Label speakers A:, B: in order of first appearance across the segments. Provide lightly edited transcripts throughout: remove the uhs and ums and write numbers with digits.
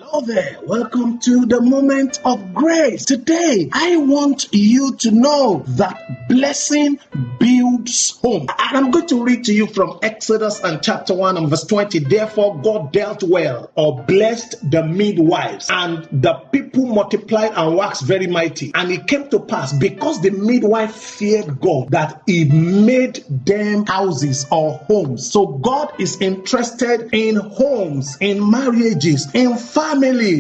A: Hello there. Welcome to the moment of grace. Today, I want you to know that blessing builds home. And I'm going to read to you from Exodus and chapter 1 and verse 20. Therefore, God dealt well or blessed the midwives, and the people multiplied and waxed very mighty. And it came to pass, because the midwife feared God, that he made them houses or homes. So God is interested in homes, in marriages, in families.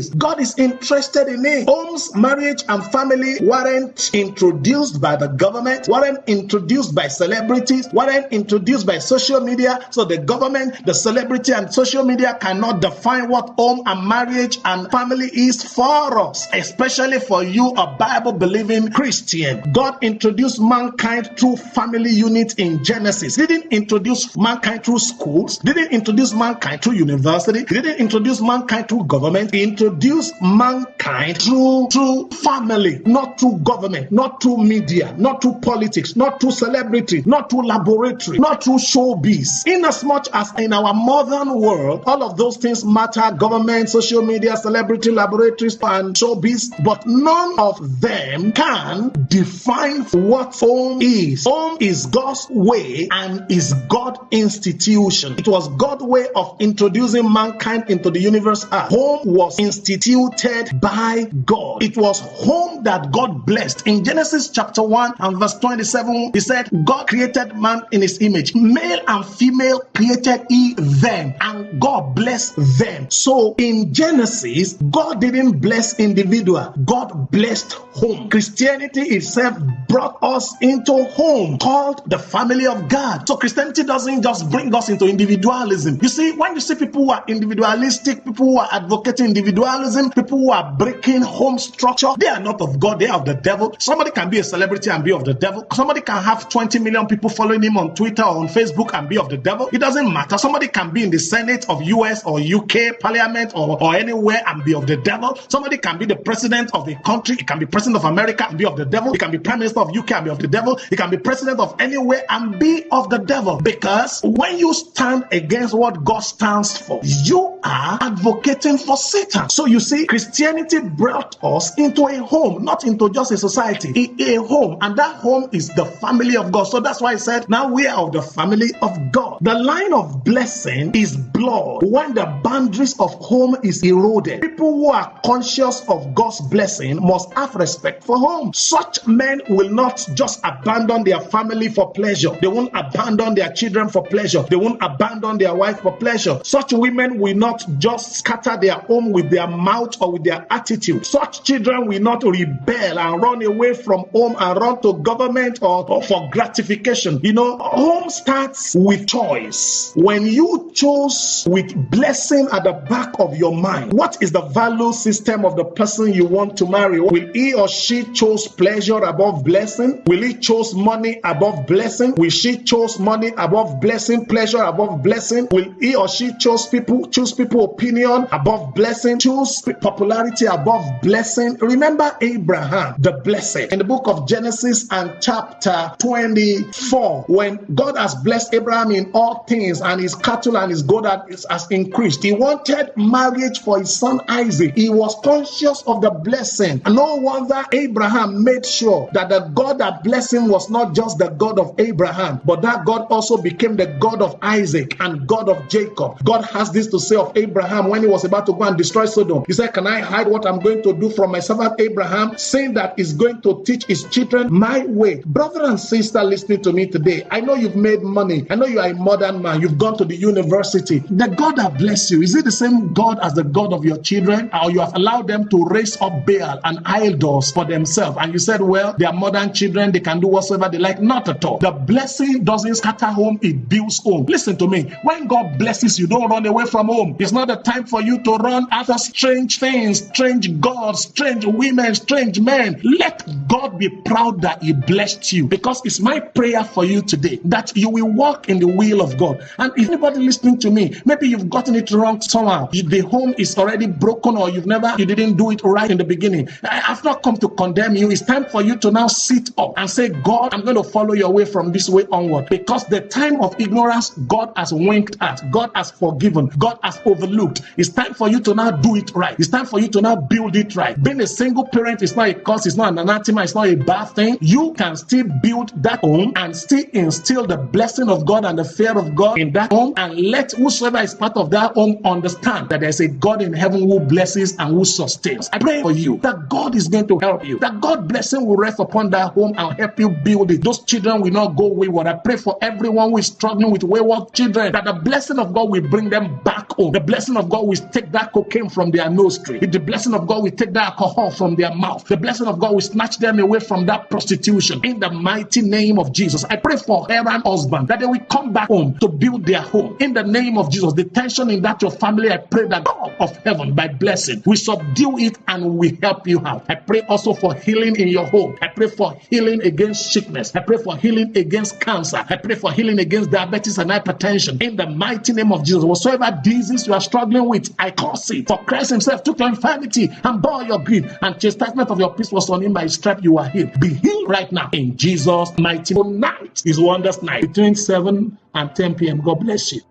A: God is interested in it. Homes, marriage, and family weren't introduced by the government, weren't introduced by celebrities, weren't introduced by social media. So the government, the celebrity, and social media cannot define what home and marriage and family is for us, especially for you, a Bible-believing Christian. God introduced mankind through family units in Genesis. He didn't introduce mankind through schools, didn't introduce mankind through university, he didn't introduce mankind through government. He introduced mankind through family, not through government, not through media, not through politics, not through celebrity, not through laboratory, not through showbiz. Inasmuch as in our modern world, all of those things matter: government, social media, celebrity, laboratories, and showbiz, but none of them can define what home is. Home is God's way and is God's institution. It was God's way of introducing mankind into the universe. Home was instituted by God. It was home that God blessed. In Genesis chapter 1 and verse 27, he said, God created man in his image. Male and female created he them, and God blessed them. So in Genesis, God didn't bless individual. God blessed home. Christianity itself brought us into home called the family of God. So Christianity doesn't just bring us into individualism. You see, when you see people who are individualistic, people who are advocating individualism, people who are breaking home structure, they are not of God, they are of the devil. Somebody can be a celebrity and be of the devil. Somebody can have 20 million people following him on Twitter or on Facebook and be of the devil. It doesn't matter. Somebody can be in the Senate of US or UK Parliament or anywhere and be of the devil. Somebody can be the president of a country. It can be president of America and be of the devil. It can be prime minister of UK and be of the devil. It can be president of anywhere and be of the devil. Because when you stand against what God stands for, you are advocating for Satan. So you see, Christianity brought us into a home, not into just a society, a home, and that home is the family of God. So that's why I said, now we are of the family of God. The line of blessing is blood when the boundaries of home is eroded. People who are conscious of God's blessing must have respect for home. Such men will not just abandon their family for pleasure. They won't abandon their children for pleasure. They won't abandon their wife for pleasure. Such women will not just scatter their home with their mouth or with their attitude. Such children will not rebel and run away from home and run to government or for gratification. You know, home starts with choice. When you chose with blessing at the back of your mind, what is the value system of the person you want to marry? Will he or she choose pleasure above blessing? Will he choose money above blessing? Will she choose money above blessing, pleasure above blessing? Will he or she choose people opinion above blessing, choose popularity above blessing? Remember Abraham, the blessed, in the book of Genesis and chapter 24, when God has blessed Abraham in all things and his cattle and his gold has increased. He wanted marriage for his son Isaac. He was conscious of the blessing. No wonder Abraham made sure that the God that blessed him was not just the God of Abraham, but that God also became the God of Isaac and God of Jacob. God has this to say of Abraham when he was about to go and destroy Sodom. He said, can I hide what I'm going to do from my servant Abraham, saying that he's going to teach his children my way? Brother and sister listening to me today, I know you've made money. I know you are a modern man. You've gone to the university. The God that bless you, is it the same God as the God of your children? Or you have allowed them to raise up Baal and idols for themselves? And you said, well, they are modern children. They can do whatsoever they like. Not at all. The blessing doesn't scatter home. It builds home. Listen to me. When God blesses you, don't run away from home. It's not the time for you to run after strange things, strange gods, strange women, strange men. Let God be proud that he blessed you, because it's my prayer for you today that you will walk in the will of God. And if anybody listening to me, maybe you've gotten it wrong somehow, the home is already broken, or you didn't do it right in the beginning. I've not come to condemn you. It's time for you to now sit up and say, God, I'm going to follow your way from this way onward, because the time of ignorance God has winked at, God has forgiven, God has overlooked. It's time for you to now do it right. It's time for you to now build it right. Being a single parent is not a curse, it's not an anathema, it's not a bad thing. You can still build that home and still instill the blessing of God and the fear of God in that home, and let whosoever is part of that home understand that there's a God in heaven who blesses and who sustains. I pray for you that God is going to help you, that God's blessing will rest upon that home and help you build it. Those children will not go wayward. I pray for everyone who is struggling with wayward children, that the blessing of God will bring them back home. The blessing of God will take that cocaine from their nostril. The blessing of God will take that alcohol from their mouth. The blessing of God will snatch them away from that prostitution. In the mighty name of Jesus, I pray for her and husband, that they will come back home to build their home. In the name of Jesus, the tension in that your family, I pray that God of heaven, by blessing, will subdue it and will help you out. I pray also for healing in your home. I pray for healing against sickness. I pray for healing against cancer. I pray for healing against diabetes and hypertension. In the mighty name of Jesus, whatsoever disease you are struggling with, I curse it. For Christ himself took your infirmity and bore your grief, and chastisement of your peace was on him. By his stripes you are healed. Be healed right now in Jesus' mighty name. Tonight is Wonders Night between 7 and 10 p.m. God bless you.